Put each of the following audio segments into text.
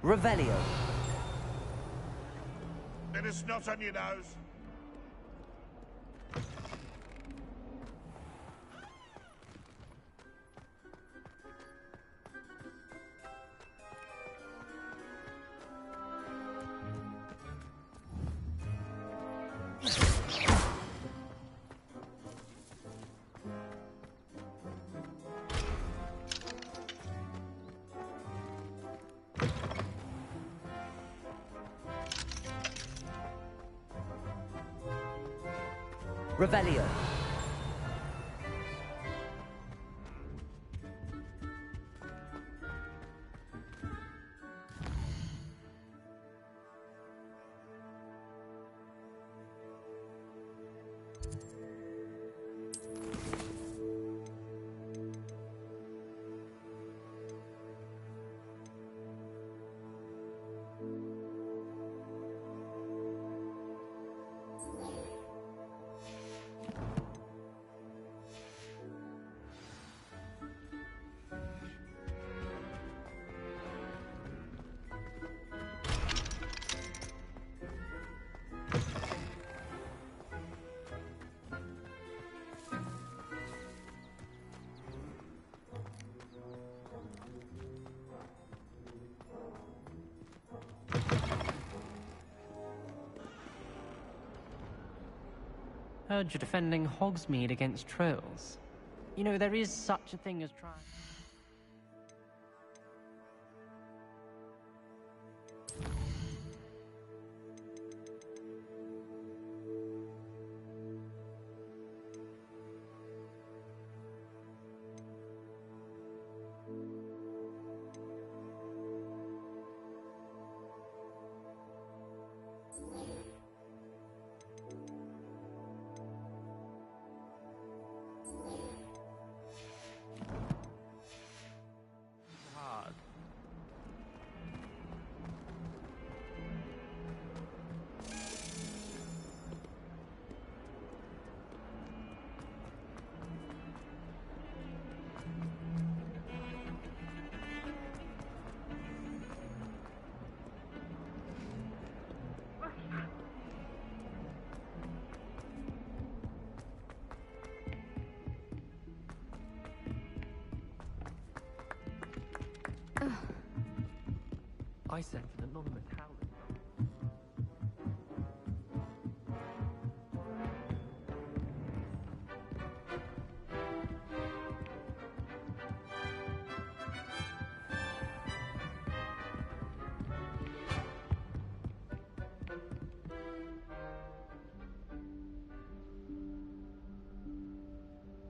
Revelio. Bit of snot on your nose. Revelio. Heard you're defending Hogsmeade against trolls. You know, there is such a thing as trying... I sent for the non-metallic.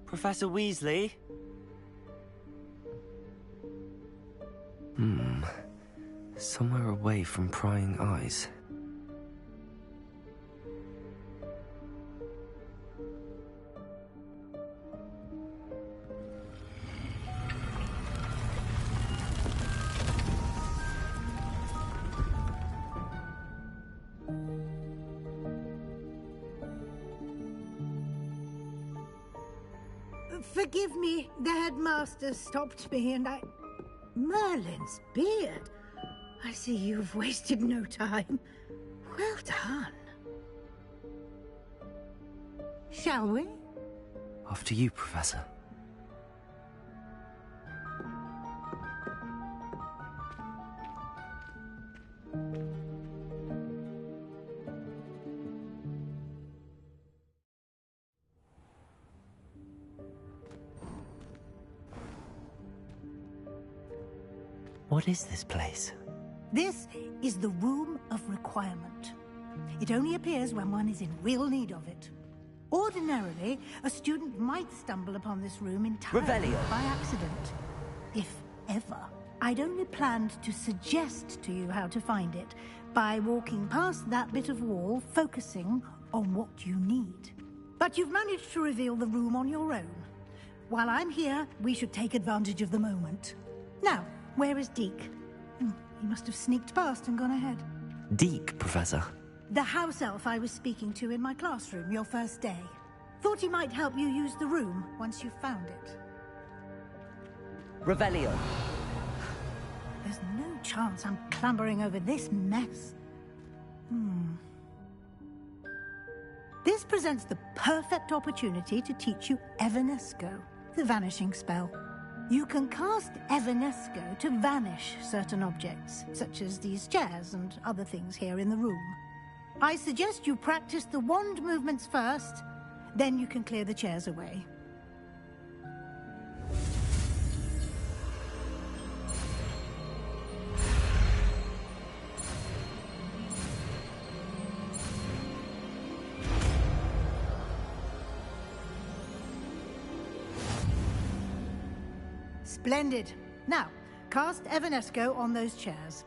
Professor Weasley? Somewhere away from prying eyes. Forgive me, the headmaster stopped me and I... Merlin's beard. I see you've wasted no time. Well done. Shall we? After you, Professor. What is this place? This is the Room of Requirement. It only appears when one is in real need of it. Ordinarily, a student might stumble upon this room entirely Revelio. by accident. If ever. I'd only planned to suggest to you how to find it by walking past that bit of wall, focusing on what you need. But you've managed to reveal the room on your own. While I'm here, we should take advantage of the moment. Now, where is Deke? He must have sneaked past and gone ahead. Deke, Professor. The house elf I was speaking to in my classroom your first day. Thought he might help you use the room once you found it. Revelio. There's no chance I'm clambering over this mess. This presents the perfect opportunity to teach you Evanesco, the vanishing spell. You can cast Evanesco to vanish certain objects, such as these chairs and other things here in the room. I suggest you practice the wand movements first, then you can clear the chairs away. Splendid. Now, cast Evanesco on those chairs.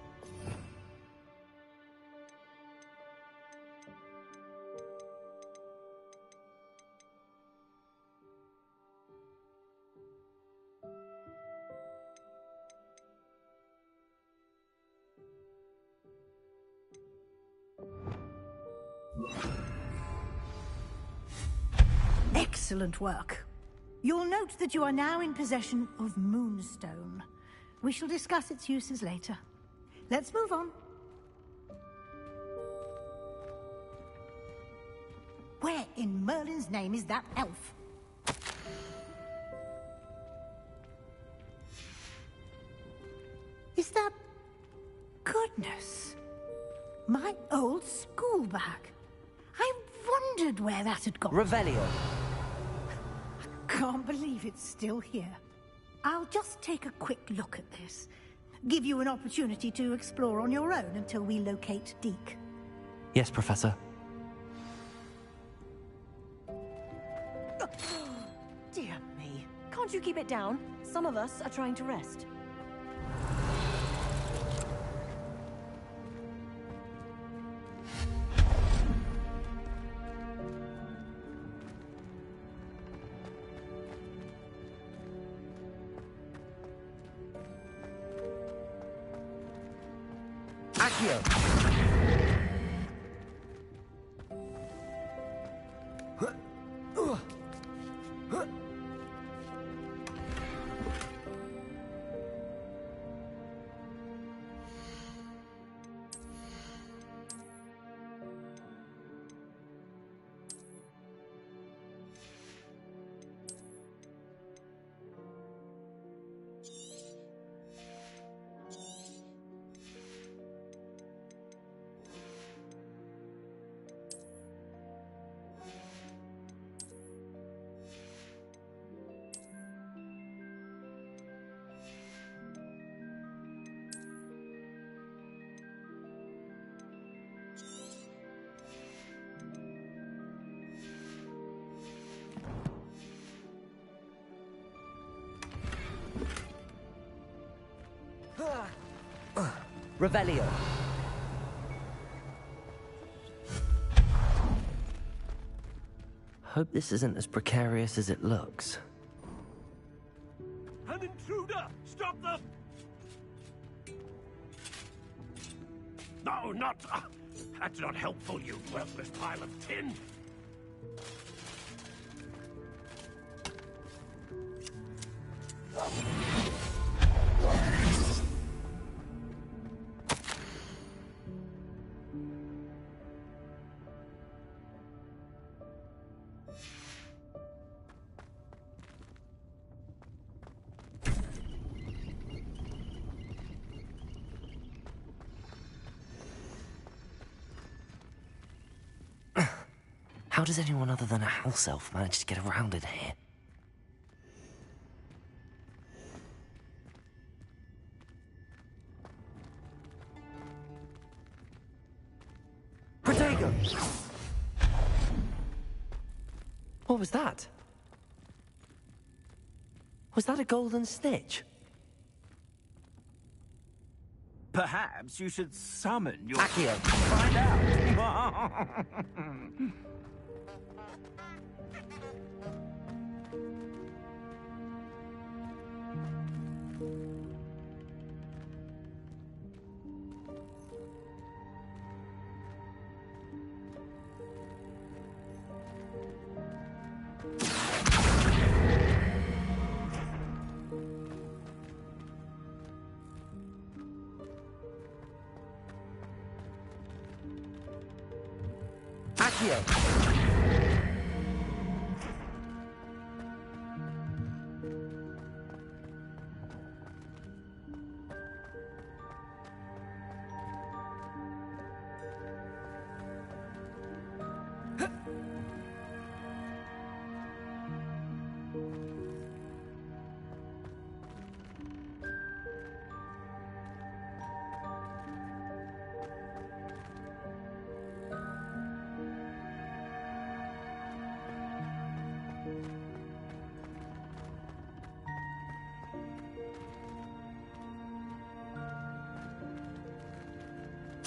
Excellent work. You'll note that you are now in possession of Moonstone. We shall discuss its uses later. Let's move on. Where in Merlin's name is that elf? Is that... Goodness. My old school bag. I wondered where that had gone. Revelio. Can't believe it's still here. I'll just take a quick look at this. Give you an opportunity to explore on your own until we locate Deke. Yes, Professor. Dear me. Can't you keep it down? Some of us are trying to rest. Revelio. Hope this isn't as precarious as it looks. An intruder! Stop them! No, not... that's not helpful, you worthless pile of tin! How does anyone other than a house elf manage to get around in here? Protego! What was that? Was that a golden snitch? Perhaps you should summon your... Accio. Find out!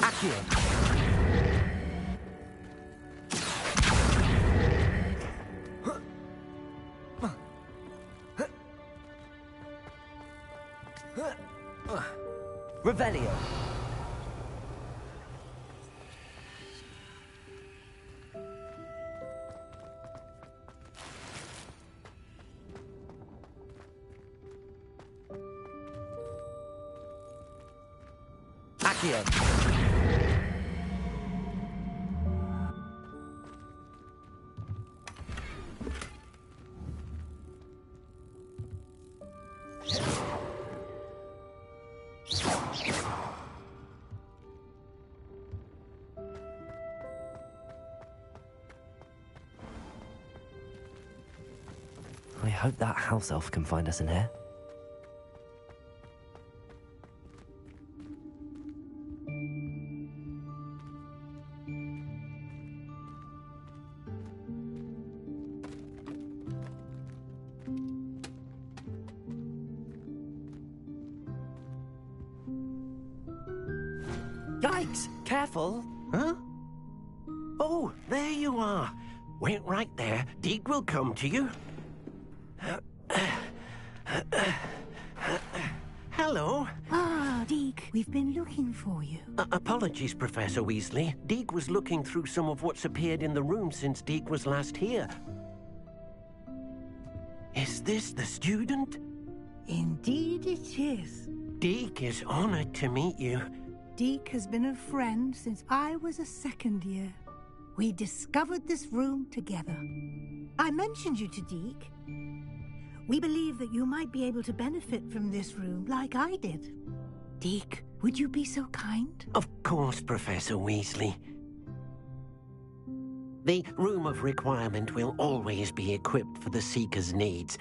Accio! Revelio. Accio. I hope that house elf can find us in here. Yikes! Careful! Huh? Oh, there you are. Wait right there. Deke will come to you. Hello. Ah, Deke, we've been looking for you. Apologies, Professor Weasley. Deke was looking through some of what's appeared in the room since Deke was last here. Is this the student? Indeed it is. Deke is honored to meet you. Deke has been a friend since I was a second year. We discovered this room together. I mentioned you to Deke. We believe that you might be able to benefit from this room like I did. Deke, would you be so kind? Of course, Professor Weasley. The Room of Requirement will always be equipped for the Seeker's needs.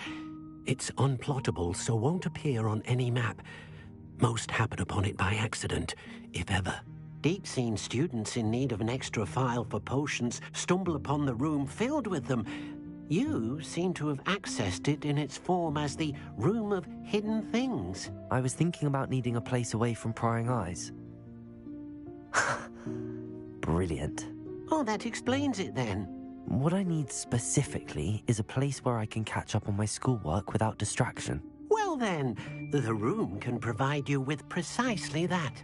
It's unplottable, so won't appear on any map. Most happen upon it by accident, if ever. Deke's seen students in need of an extra file for potions stumble upon the room filled with them. You seem to have accessed it in its form as the Room of Hidden Things. I was thinking about needing a place away from prying eyes. Brilliant. Oh, that explains it then. What I need specifically is a place where I can catch up on my schoolwork without distraction. Well then, the room can provide you with precisely that.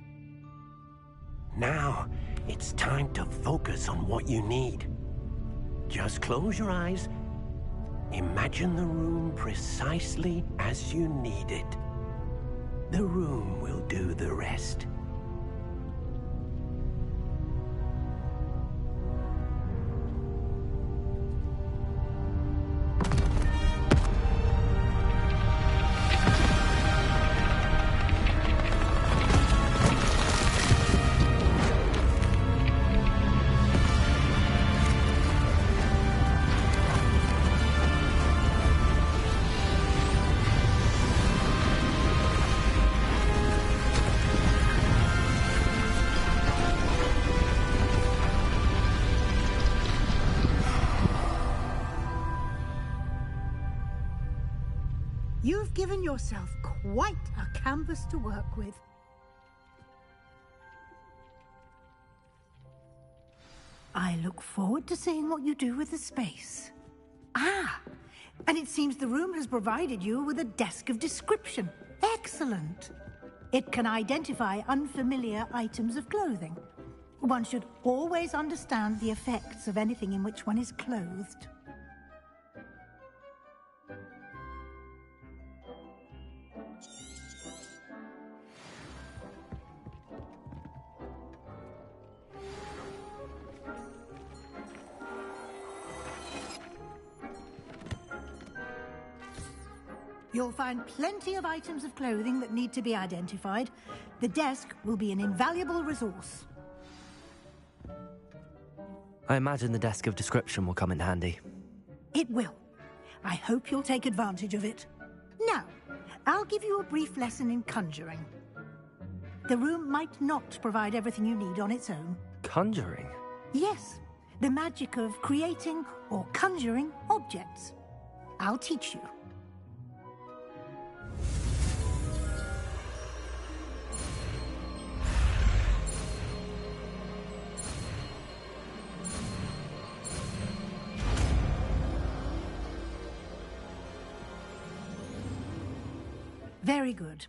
Now, it's time to focus on what you need. Just close your eyes. Imagine the room precisely as you need it. The room will do the rest. You've given yourself quite a canvas to work with. I look forward to seeing what you do with the space. Ah, and it seems the room has provided you with a desk of description. Excellent. It can identify unfamiliar items of clothing. One should always understand the effects of anything in which one is clothed. You'll find plenty of items of clothing that need to be identified. The desk will be an invaluable resource. I imagine the desk of description will come in handy. It will. I hope you'll take advantage of it. Now, I'll give you a brief lesson in conjuring. The room might not provide everything you need on its own. Conjuring? Yes, the magic of creating or conjuring objects. I'll teach you. Very good.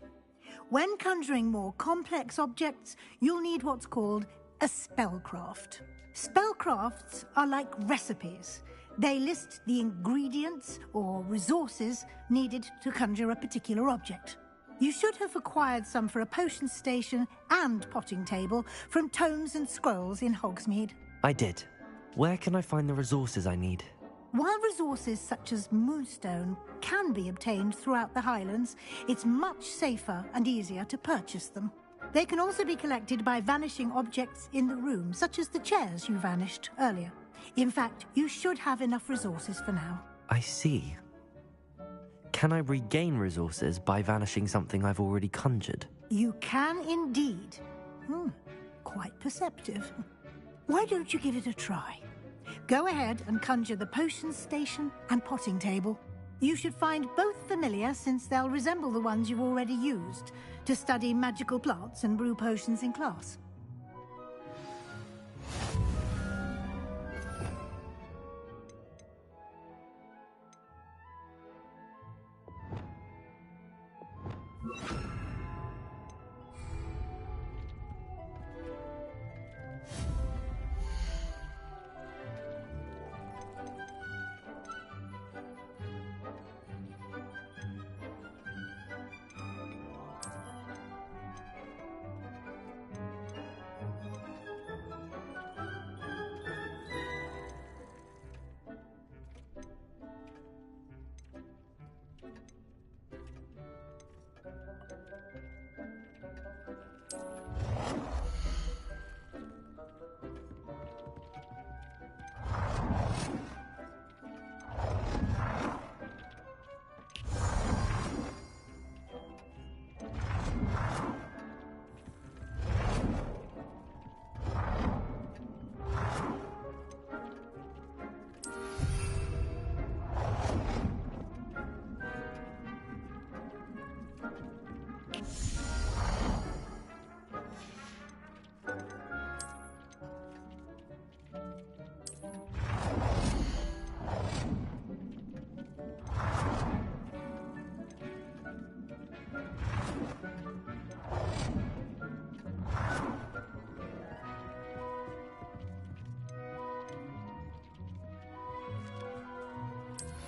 When conjuring more complex objects, you'll need what's called a spellcraft. Spellcrafts are like recipes. They list the ingredients or resources needed to conjure a particular object. You should have acquired some for a potion station and potting table from tomes and scrolls in Hogsmeade. I did. Where can I find the resources I need? While resources such as moonstone can be obtained throughout the Highlands, it's much safer and easier to purchase them. They can also be collected by vanishing objects in the room, such as the chairs you vanished earlier. In fact, you should have enough resources for now. I see. Can I regain resources by vanishing something I've already conjured? You can indeed. Quite perceptive. Why don't you give it a try? Go ahead and conjure the potion station and potting table. You should find both familiar, since they'll resemble the ones you've already used to study magical plants and brew potions in class.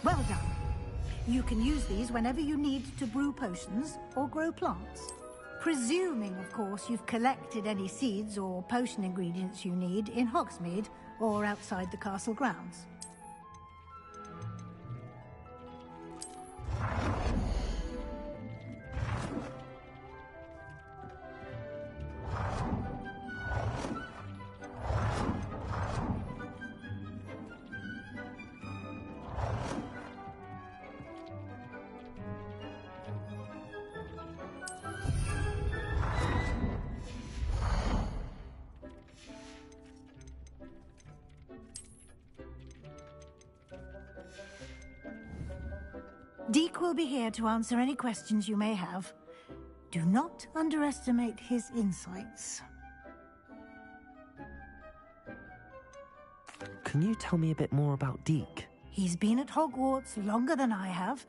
Well done. You can use these whenever you need to brew potions or grow plants. Presuming, of course, you've collected any seeds or potion ingredients you need in Hogsmeade or outside the castle grounds. Deke will be here to answer any questions you may have. Do not underestimate his insights. Can you tell me a bit more about Deke? He's been at Hogwarts longer than I have,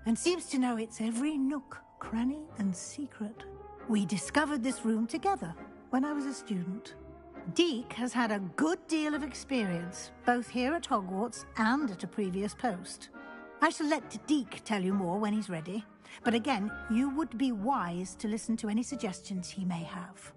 and seems to know its every nook, cranny, and secret. We discovered this room together when I was a student. Deke has had a good deal of experience, both here at Hogwarts and at a previous post. I shall let Deke tell you more when he's ready, but again, you would be wise to listen to any suggestions he may have.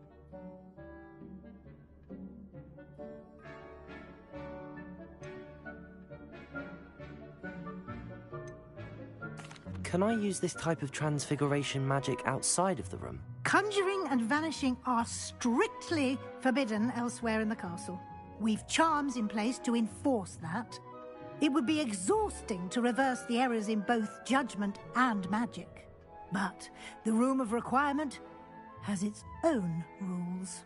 Can I use this type of transfiguration magic outside of the room? Conjuring and vanishing are strictly forbidden elsewhere in the castle. We've charms in place to enforce that. It would be exhausting to reverse the errors in both judgment and magic. But the Room of Requirement has its own rules.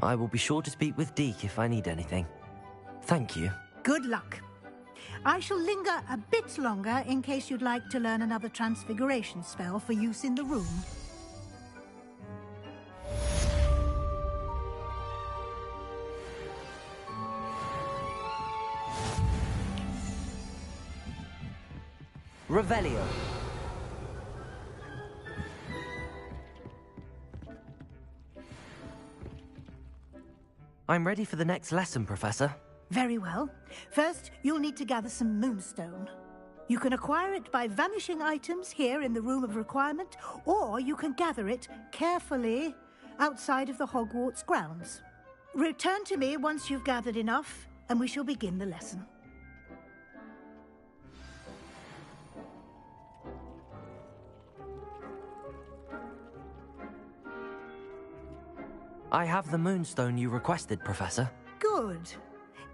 I will be sure to speak with Deke if I need anything. Thank you. Good luck. I shall linger a bit longer in case you'd like to learn another transfiguration spell for use in the room. Revelio. I'm ready for the next lesson, Professor. Very well. First, you'll need to gather some moonstone. You can acquire it by vanishing items here in the Room of Requirement, or you can gather it carefully outside of the Hogwarts grounds. Return to me once you've gathered enough, and we shall begin the lesson. I have the moonstone you requested, Professor. Good.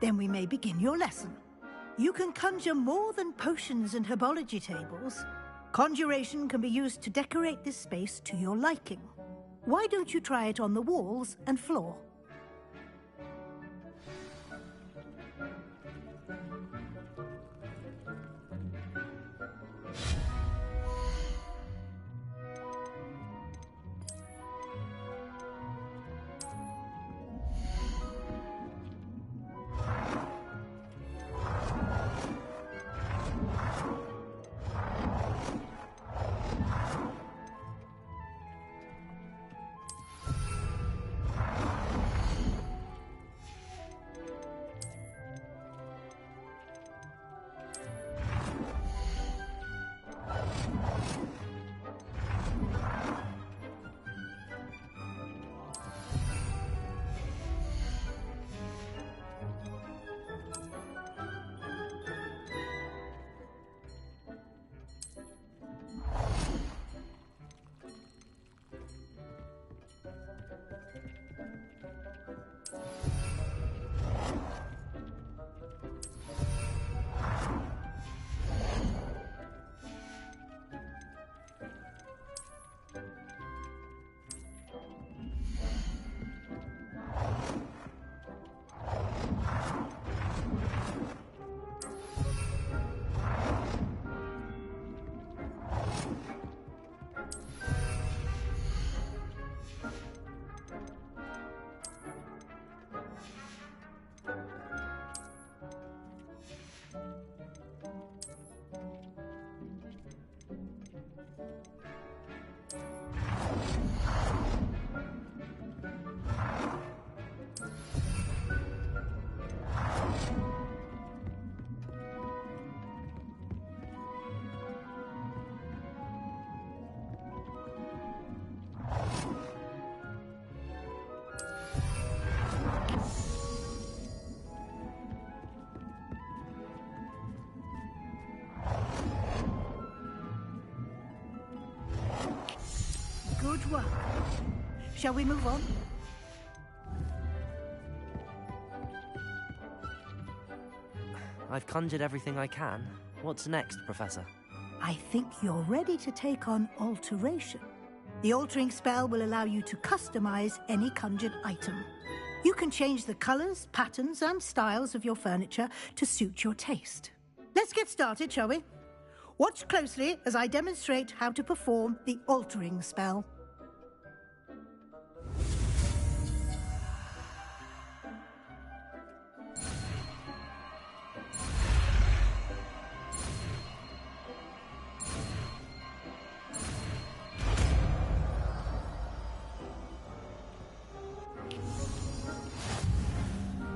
Then we may begin your lesson. You can conjure more than potions and herbology tables. Conjuration can be used to decorate this space to your liking. Why don't you try it on the walls and floor? Good work. Shall we move on? I've conjured everything I can. What's next, Professor? I think you're ready to take on alteration. The altering spell will allow you to customize any conjured item. You can change the colors, patterns, and styles of your furniture to suit your taste. Let's get started, shall we? Watch closely as I demonstrate how to perform the altering spell.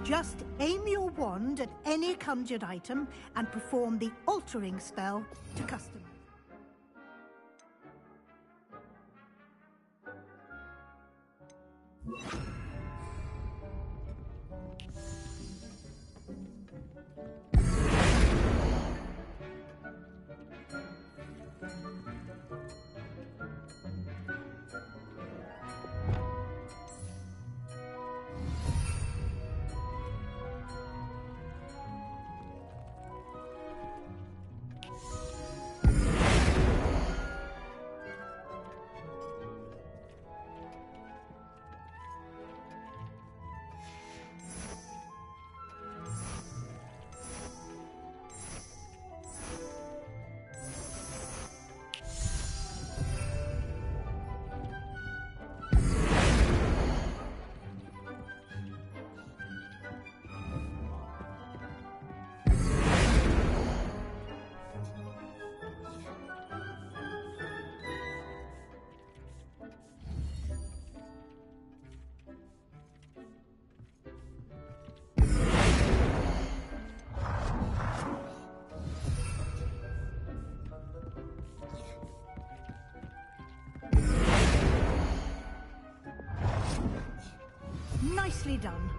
Just aim your wand at any conjured item and perform the altering spell to custom. Nicely done.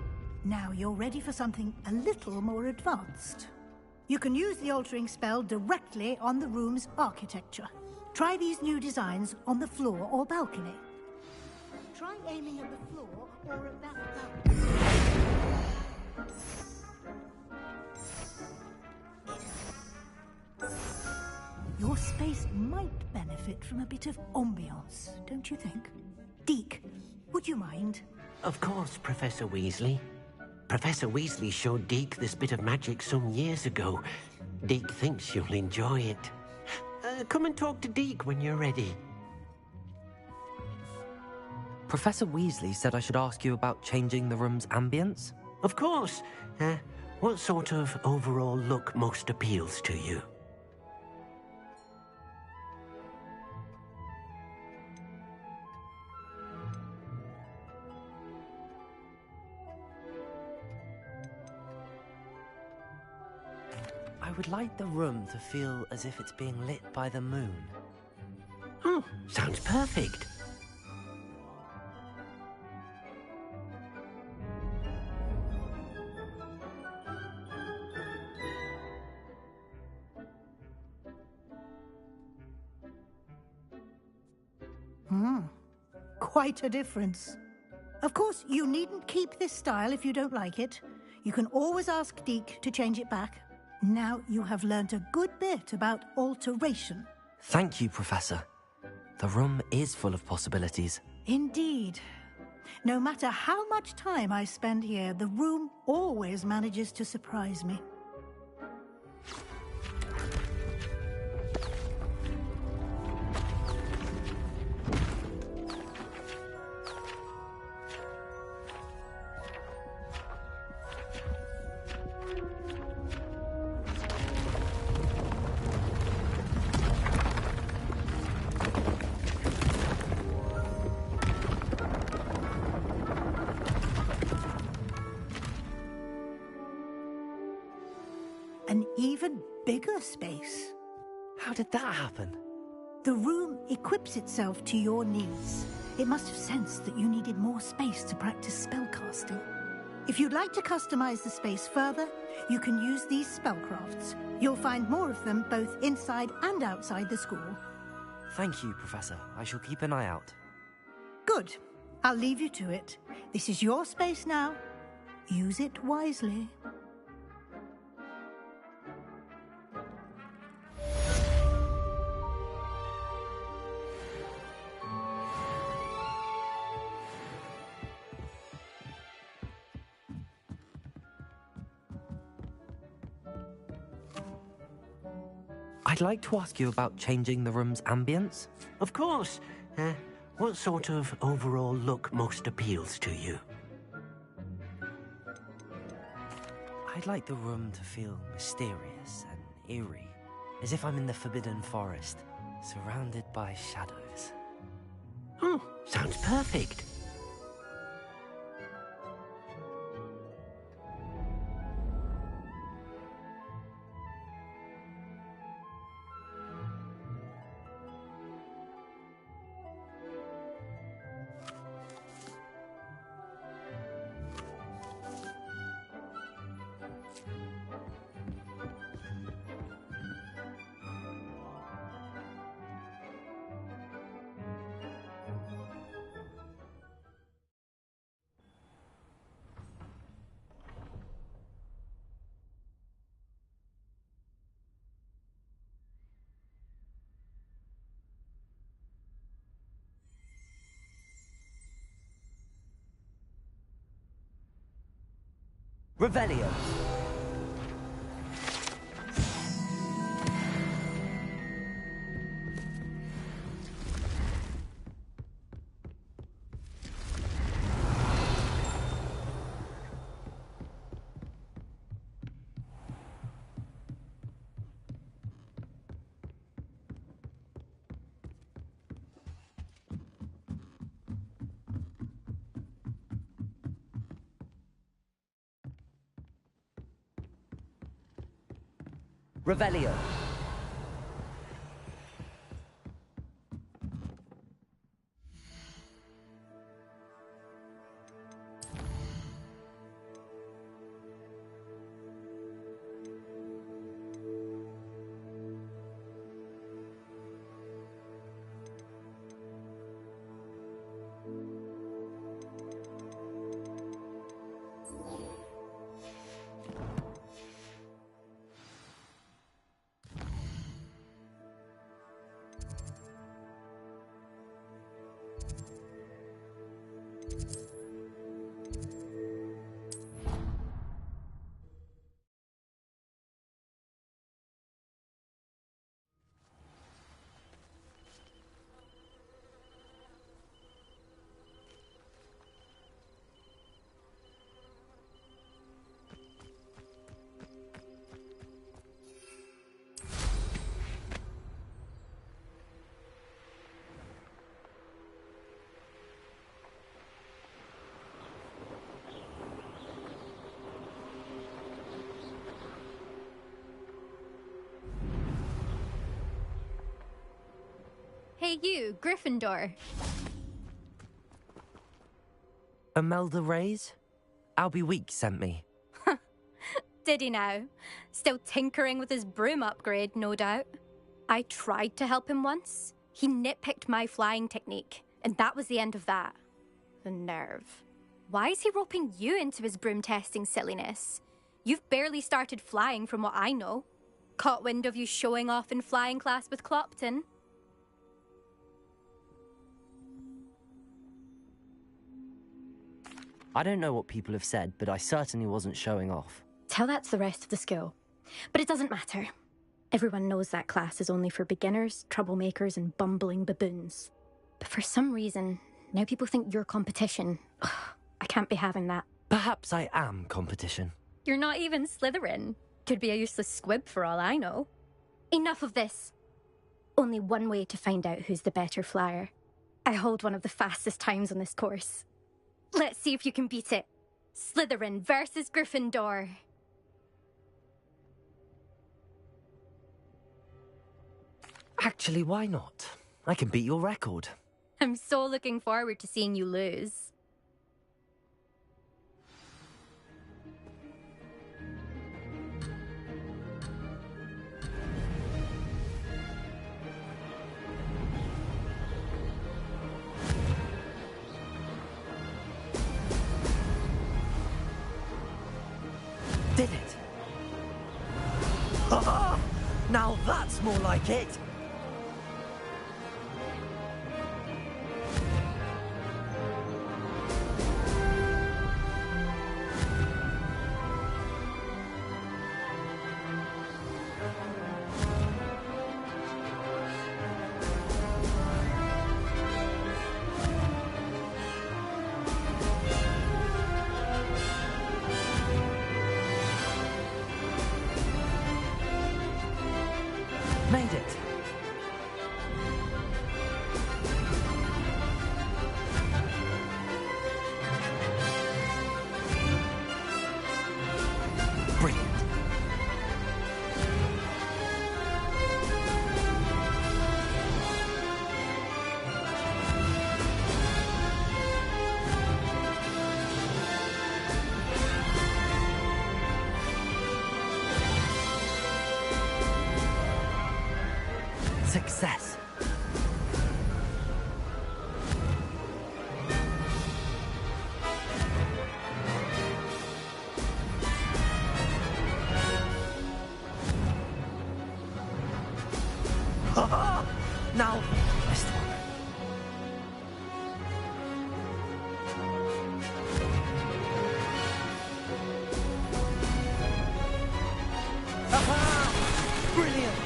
Now you're ready for something a little more advanced. You can use the altering spell directly on the room's architecture. Try these new designs on the floor or balcony. Try aiming at the floor or at that balcony. Your space might benefit from a bit of ambiance, don't you think? Deke, would you mind? Of course, Professor Weasley. Professor Weasley showed Deke this bit of magic some years ago. Deke thinks you'll enjoy it. Come and talk to Deke when you're ready. Professor Weasley said I should ask you about changing the room's ambience? Of course. What sort of overall look most appeals to you? I would like the room to feel as if it's being lit by the moon. Oh, sounds perfect. Quite a difference. Of course, you needn't keep this style if you don't like it. You can always ask Deke to change it back. Now you have learnt a good bit about alteration. Thank you, Professor. The room is full of possibilities. Indeed. No matter how much time I spend here, the room always manages to surprise me. An even bigger space. How did that happen? The room equips itself to your needs. It must have sensed that you needed more space to practice spellcasting. If you'd like to customize the space further, you can use these spellcrafts. You'll find more of them both inside and outside the school. Thank you, Professor. I shall keep an eye out. Good. I'll leave you to it. This is your space now. Use it wisely. I'd like to ask you about changing the room's ambience. Of course. What sort of overall look most appeals to you? I'd like the room to feel mysterious and eerie, as if I'm in the Forbidden Forest, surrounded by shadows. Oh, sounds perfect. Revelio. Revelio. you, Gryffindor? Imelda Reyes? Albie Weeks sent me. Did he now? Still tinkering with his broom upgrade, no doubt. I tried to help him once. He nitpicked my flying technique, and that was the end of that. The nerve. Why is he roping you into his broom testing silliness? You've barely started flying from what I know. Caught wind of you showing off in flying class with Clopton. I don't know what people have said, but I certainly wasn't showing off. Tell that to the rest of the school. But it doesn't matter. Everyone knows that class is only for beginners, troublemakers, and bumbling baboons. But for some reason, now people think you're competition. Ugh, I can't be having that. Perhaps I am competition. You're not even Slytherin. Could be a useless squib for all I know. Enough of this. Only one way to find out who's the better flyer. I hold one of the fastest times on this course. Let's see if you can beat it. Slytherin versus Gryffindor. Actually, why not? I can beat your record. I'm so looking forward to seeing you lose. Did it? Now that's more like it! Made it. Brilliant. Success. Now, missed one. Aha! Brilliant!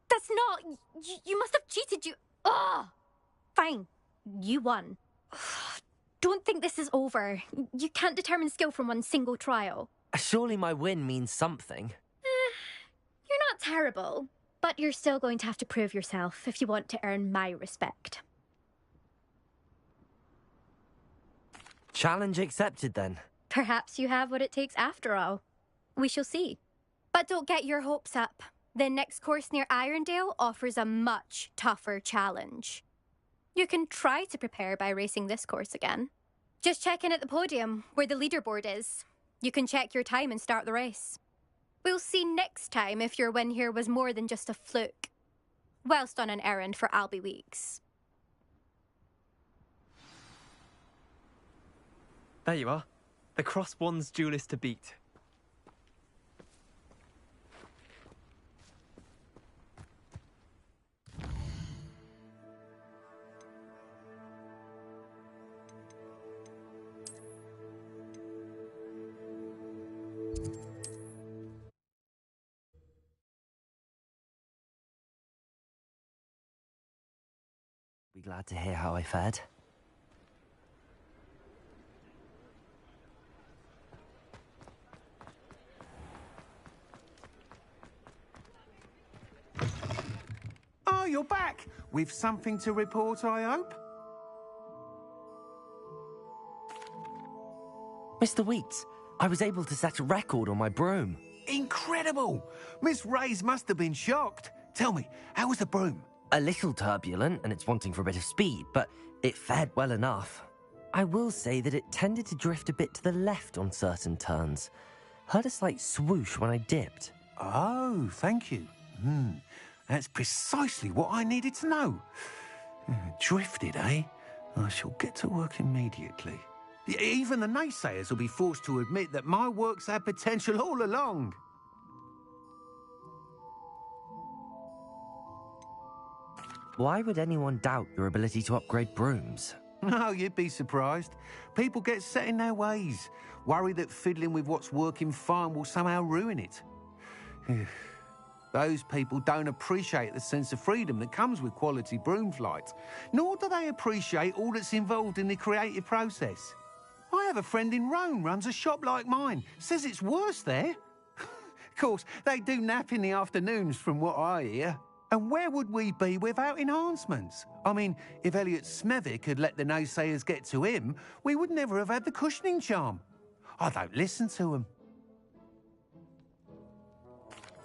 That's not... You must have cheated, you... Ugh! Fine. You won. Don't think this is over. You can't determine skill from one single trial. Surely my win means something. You're not terrible, but you're still going to have to prove yourself if you want to earn my respect. Challenge accepted, then. Perhaps you have what it takes after all. We shall see. But don't get your hopes up. The next course near Irondale offers a much tougher challenge. You can try to prepare by racing this course again. Just check in at the podium, where the leaderboard is. You can check your time and start the race. We'll see next time if your win here was more than just a fluke, whilst on an errand for Albie Weeks. There you are. The Cross Wands duelist to beat. Be glad to hear how I fared. Oh, you're back! With something to report, I hope? Mr. Weeks, I was able to set a record on my broom. Incredible! Miss Reyes must have been shocked. Tell me, how was the broom? A little turbulent, and it's wanting for a bit of speed, but it fared well enough. I will say that it tended to drift a bit to the left on certain turns. Heard a slight swoosh when I dipped. Oh, thank you. That's precisely what I needed to know. Drifted, eh? I shall get to work immediately. Even the naysayers will be forced to admit that my work's had potential all along. Why would anyone doubt your ability to upgrade brooms? No, you'd be surprised. People get set in their ways, worry that fiddling with what's working fine will somehow ruin it. Those people don't appreciate the sense of freedom that comes with quality broom flight, nor do they appreciate all that's involved in the creative process. I have a friend in Rome runs a shop like mine, says it's worse there. Of course, they do nap in the afternoons from what I hear. And where would we be without enhancements? I mean, if Elliot Smethwick had let the naysayers get to him, we would never have had the cushioning charm. I don't listen to them.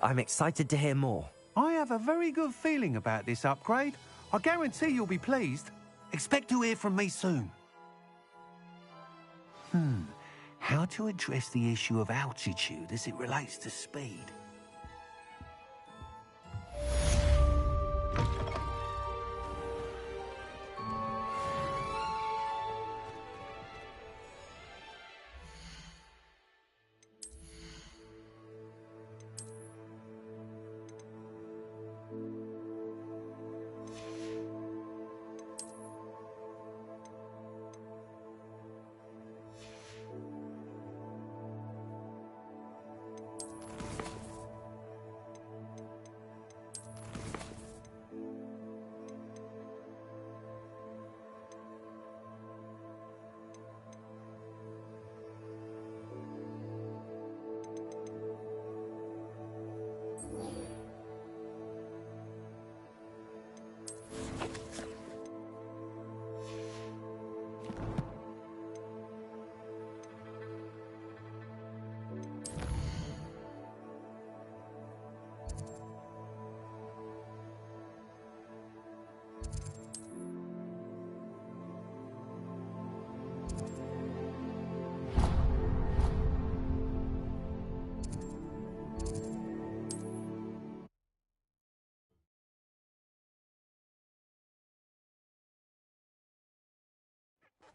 I'm excited to hear more. I have a very good feeling about this upgrade. I guarantee you'll be pleased. Expect to hear from me soon. How to address the issue of altitude as it relates to speed?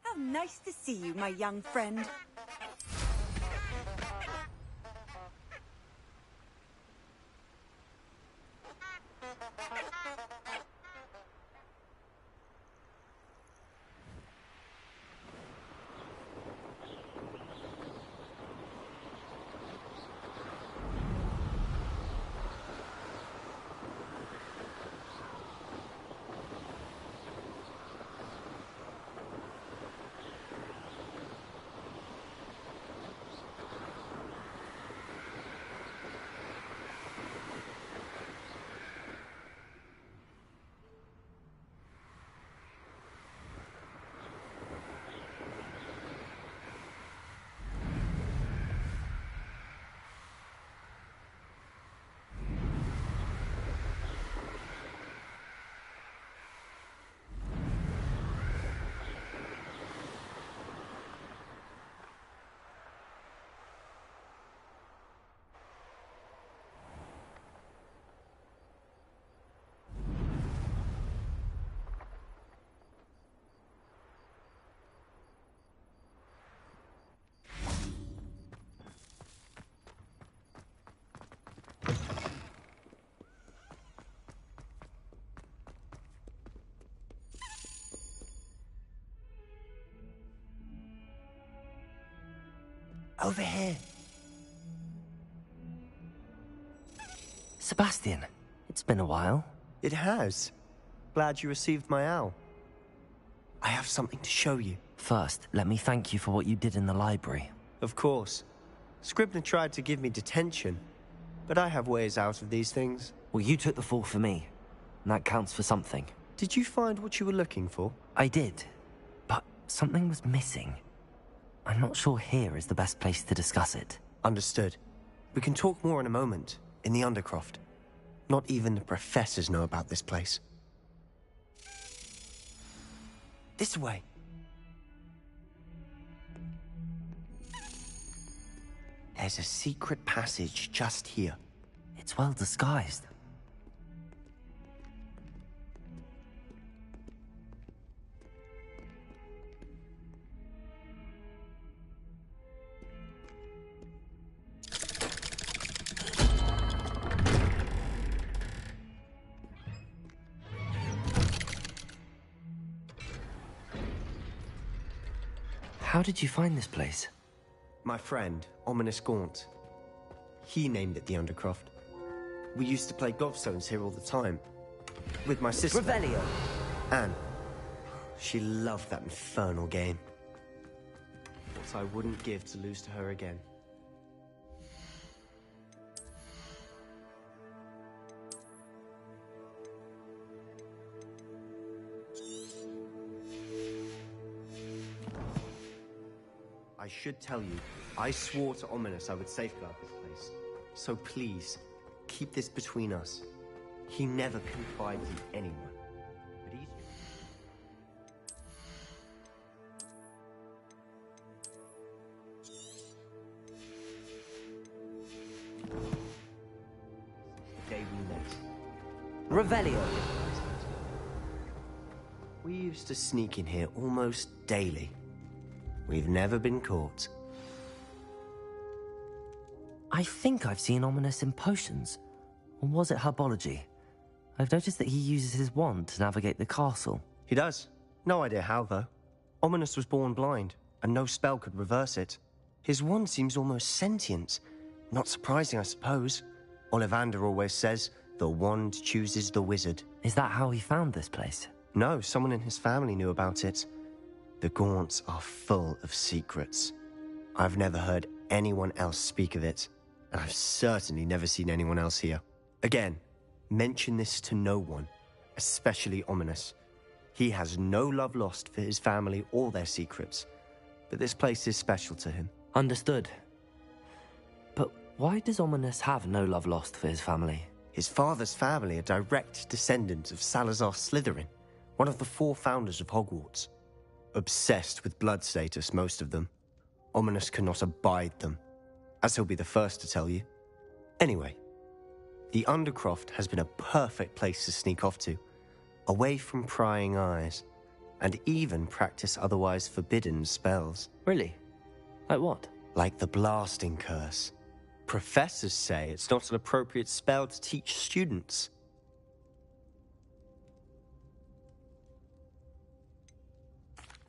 How nice to see you, my young friend. Over here. Sebastian, it's been a while. It has. Glad you received my owl. I have something to show you. First, let me thank you for what you did in the library. Of course. Scribner tried to give me detention, but I have ways out of these things. Well, you took the fall for me, and that counts for something. Did you find what you were looking for? I did, but something was missing. I'm not sure here is the best place to discuss it. Understood. We can talk more in a moment, in the Undercroft. Not even the professors know about this place. This way. There's a secret passage just here. It's well disguised. How did you find this place? My friend, Ominous Gaunt. He named it the Undercroft. We used to play gobstones here all the time. With my sister. Revelio. Anne. She loved that infernal game. What I wouldn't give to lose to her again. I should tell you, I swore to Ominous I would safeguard this place. So please, keep this between us. He never confides in anyone. But he's... The day we met. Revelio. We used to sneak in here almost daily. We've never been caught. I think I've seen Ominous in potions. Or was it herbology? I've noticed that he uses his wand to navigate the castle. He does. No idea how, though. Ominous was born blind, and no spell could reverse it. His wand seems almost sentient. Not surprising, I suppose. Ollivander always says, the wand chooses the wizard. Is that how he found this place? No, someone in his family knew about it. The Gaunts are full of secrets. I've never heard anyone else speak of it, and I've certainly never seen anyone else here. Again, mention this to no one, especially Ominous. He has no love lost for his family or their secrets, but this place is special to him. Understood. But why does Ominous have no love lost for his family? His father's family are direct descendants of Salazar Slytherin, one of the 4 founders of Hogwarts. Obsessed with blood status, most of them. Ominous cannot abide them, as he'll be the first to tell you. Anyway, the Undercroft has been a perfect place to sneak off to, away from prying eyes, and even practice otherwise forbidden spells. Really? Like what? Like the blasting curse. Professors say it's not an appropriate spell to teach students.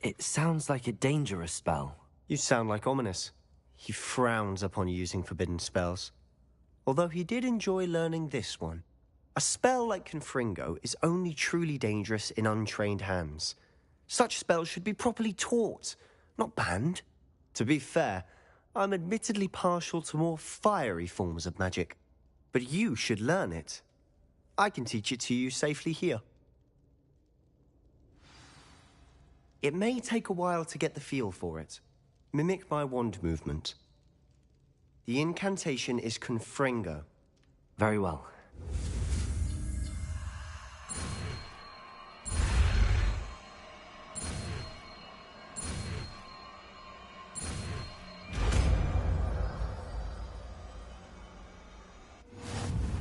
It sounds like a dangerous spell. You sound like Ominous. He frowns upon using forbidden spells. Although he did enjoy learning this one. A spell like Confringo is only truly dangerous in untrained hands. Such spells should be properly taught, not banned. To be fair, I'm admittedly partial to more fiery forms of magic. But you should learn it. I can teach it to you safely here. It may take a while to get the feel for it. Mimic my wand movement. The incantation is Confringo. Very well.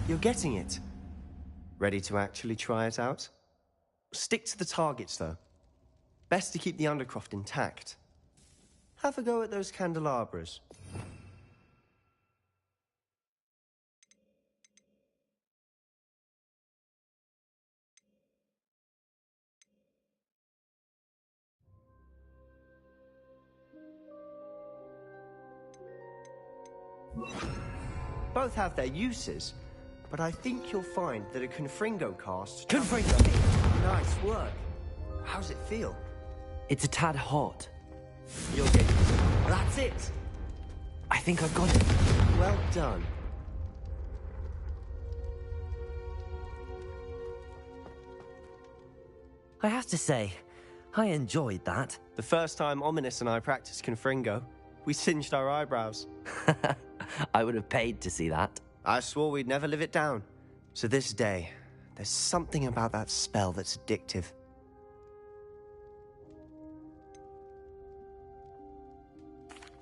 You're getting it. Ready to actually try it out? Stick to the targets, though. Best to keep the Undercroft intact. Have a go at those candelabras. Both have their uses, but I think you'll find that a Confringo cast... Confringo! Nice work. How's it feel? It's a tad hot. You'll get it. That's it! I think I've got it. Well done. I have to say, I enjoyed that. The first time Ominous and I practiced Confringo, we singed our eyebrows. I would have paid to see that. I swore we'd never live it down. So this day, there's something about that spell that's addictive.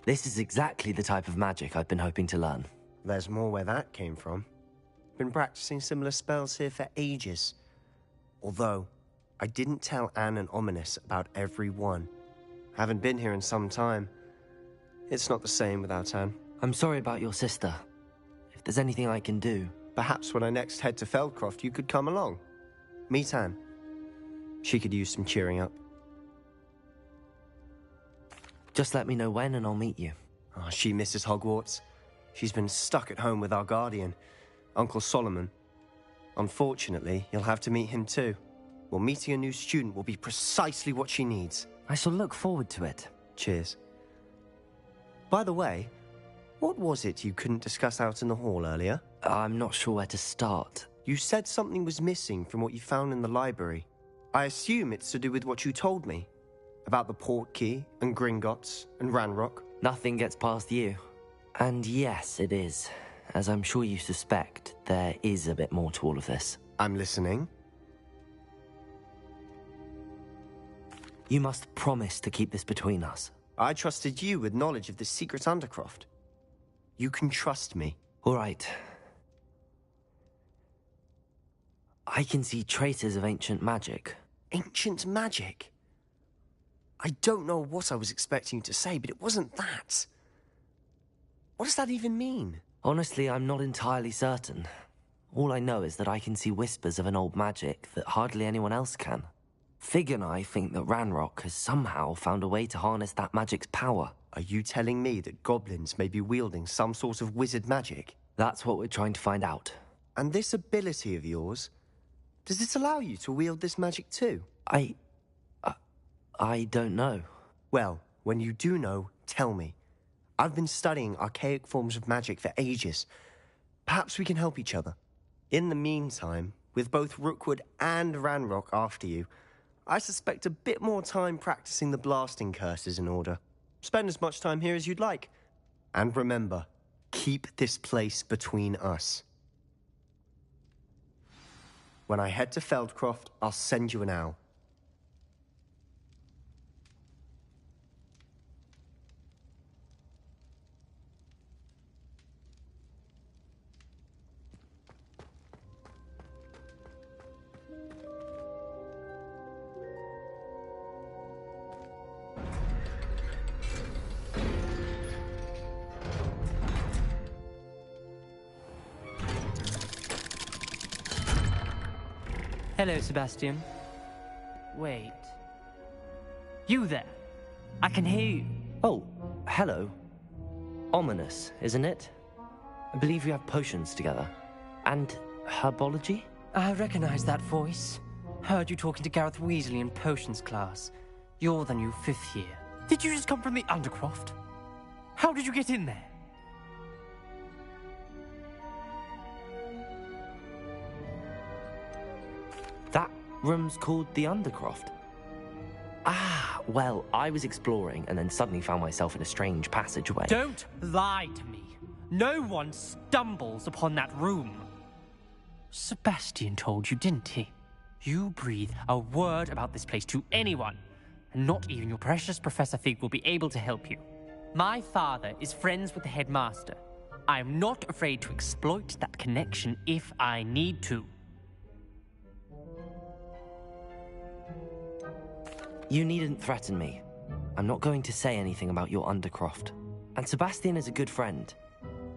This is exactly the type of magic I've been hoping to learn. There's more where that came from. Been practicing similar spells here for ages. Although, I didn't tell Anne and Ominous about every one. Haven't been here in some time. It's not the same without Anne. I'm sorry about your sister. If there's anything I can do... Perhaps when I next head to Feldcroft, you could come along. Meet Anne. She could use some cheering up. Just let me know when and I'll meet you. Oh, she misses Hogwarts. She's been stuck at home with our guardian, Uncle Solomon. Unfortunately, you'll have to meet him too. Well, meeting a new student will be precisely what she needs. I shall look forward to it. Cheers. By the way, what was it you couldn't discuss out in the hall earlier? I'm not sure where to start. You said something was missing from what you found in the library. I assume it's to do with what you told me. About the Portkey, and Gringotts, and Ranrock. Nothing gets past you. And yes, it is. As I'm sure you suspect, there is a bit more to all of this. I'm listening. You must promise to keep this between us. I trusted you with knowledge of the secret Undercroft. You can trust me. All right. I can see traces of ancient magic. Ancient magic? I don't know what I was expecting you to say, but it wasn't that. What does that even mean? Honestly, I'm not entirely certain. All I know is that I can see whispers of an old magic that hardly anyone else can. Fig and I think that Ranrock has somehow found a way to harness that magic's power. Are you telling me that goblins may be wielding some sort of wizard magic? That's what we're trying to find out. And this ability of yours, does it allow you to wield this magic too? I don't know. Well, when you do know, tell me. I've been studying archaic forms of magic for ages. Perhaps we can help each other. In the meantime, with both Rookwood and Ranrock after you, I suspect a bit more time practicing the blasting curse is in order. Spend as much time here as you'd like. And remember, keep this place between us. When I head to Feldcroft, I'll send you an owl. Hello, Sebastian. Wait. You there? I can hear you. Oh, hello. Ominous, isn't it? I believe we have potions together. And herbology? I recognize that voice. Heard you talking to Gareth Weasley in potions class. You're the new 5th year. Did you just come from the Undercroft? How did you get in there? That room's called the Undercroft. Ah, well, I was exploring and then suddenly found myself in a strange passageway. Don't lie to me. No one stumbles upon that room. Sebastian told you, didn't he? You breathe a word about this place to anyone, and not even your precious Professor Fig will be able to help you. My father is friends with the headmaster. I am not afraid to exploit that connection if I need to. You needn't threaten me. I'm not going to say anything about your Undercroft. And Sebastian is a good friend.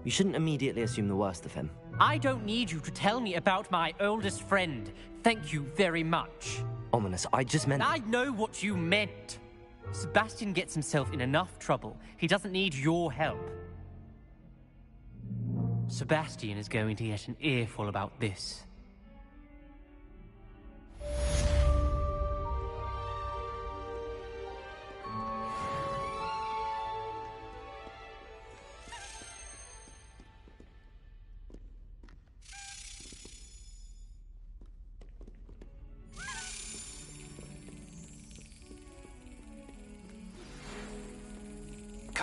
You shouldn't immediately assume the worst of him. I don't need you to tell me about my oldest friend. Thank you very much. Ominous, I just meant... I know what you meant. Sebastian gets himself in enough trouble. He doesn't need your help. Sebastian is going to get an earful about this.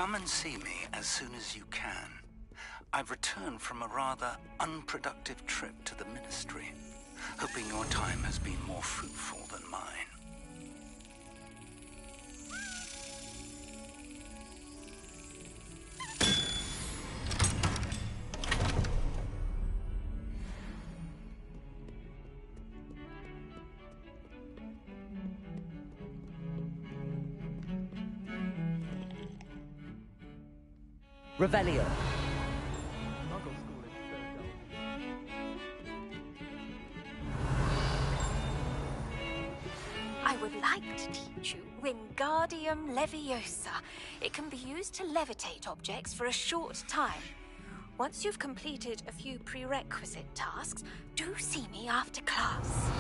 Come and see me as soon as you can. I've returned from a rather unproductive trip to the Ministry, hoping your time has been more fruitful than mine. Revelio. I would like to teach you Wingardium Leviosa. It can be used to levitate objects for a short time. Once you've completed a few prerequisite tasks, do see me after class.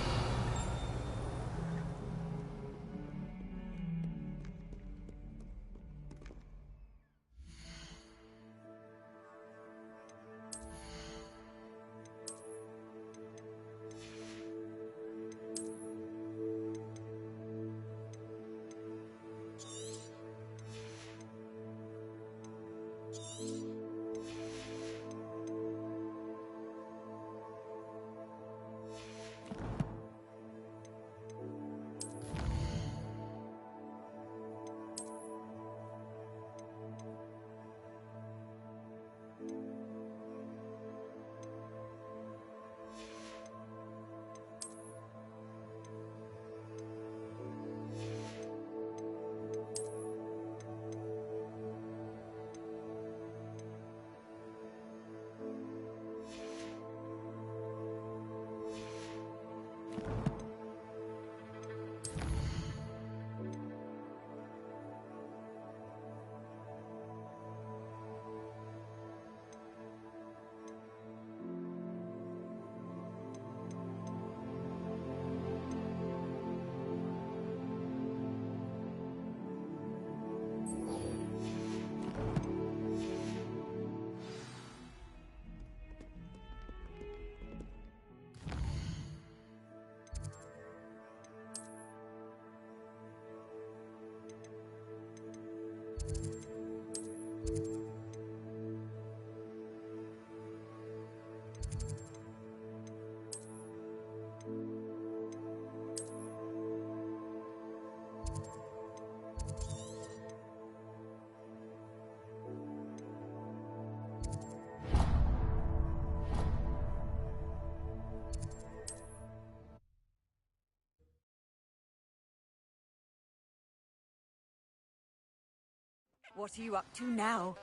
What are you up to now?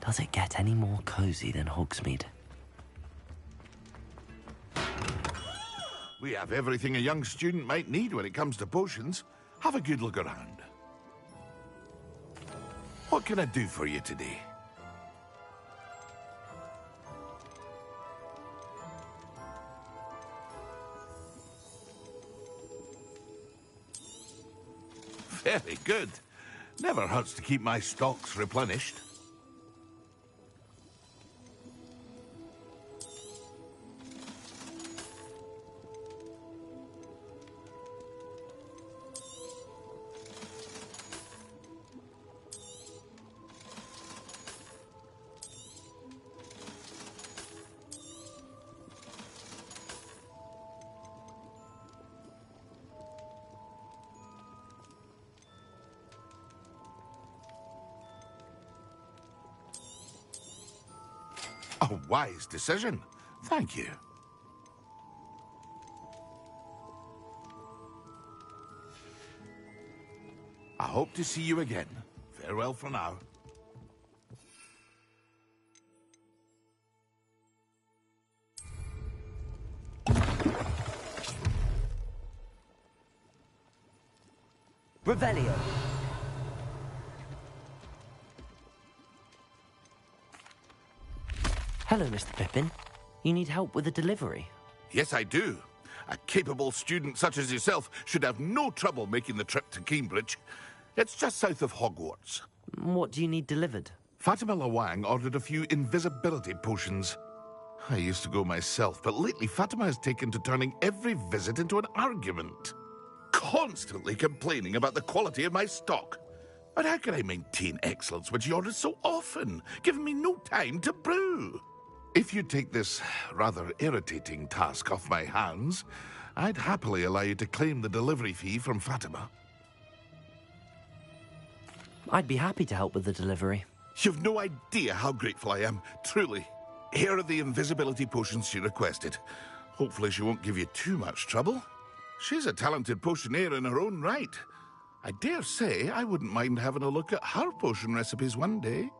Does it get any more cozy than Hogsmeade? We have everything a young student might need when it comes to potions. Have a good look around. What can I do for you today? Very good. Never hurts to keep my stocks replenished. A wise decision. Thank you. I hope to see you again. Farewell for now. Revelio. Hello, Mr. Pippin. You need help with a delivery? Yes, I do. A capable student such as yourself should have no trouble making the trip to Cambridge. It's just south of Hogwarts. What do you need delivered? Fatima Lawang ordered a few invisibility potions. I used to go myself, but lately Fatima has taken to turning every visit into an argument. Constantly complaining about the quality of my stock. But how can I maintain excellence when she orders so often, giving me no time to brew? If you take this rather irritating task off my hands, I'd happily allow you to claim the delivery fee from Fatima. I'd be happy to help with the delivery. You've no idea how grateful I am, truly. Here are the invisibility potions she requested. Hopefully she won't give you too much trouble. She's a talented potioneer in her own right. I dare say I wouldn't mind having a look at her potion recipes one day.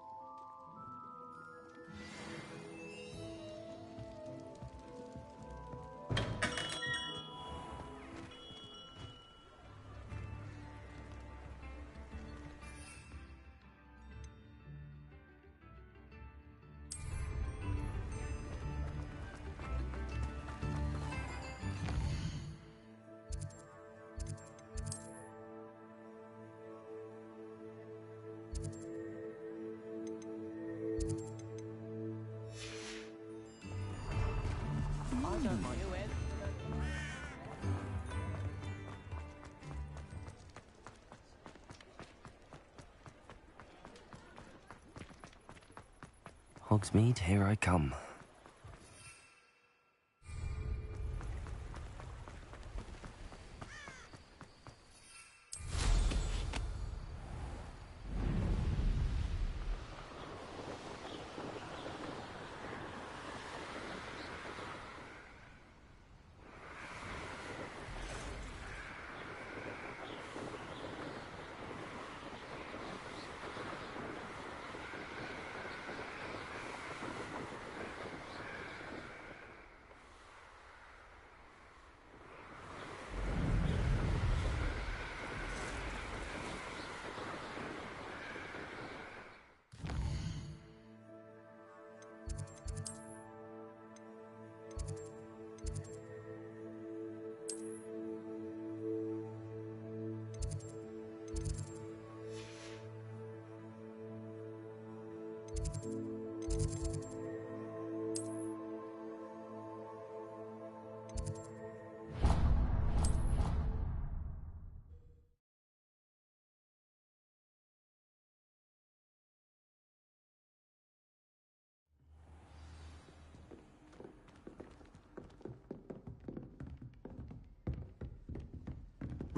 Hogsmeade, here I come.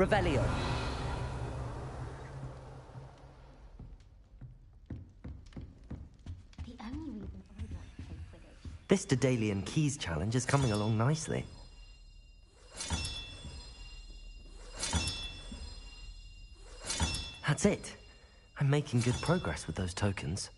Revelio. This Daedalian Keys challenge is coming along nicely. That's it. I'm making good progress with those tokens.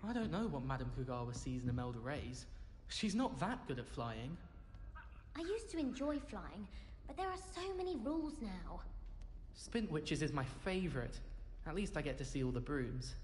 I don't know what Madame Kugawa sees in Imelda Reyes. She's not that good at flying. I used to enjoy flying, but there are so many rules now. Spint Witches is my favorite. At least I get to see all the brooms.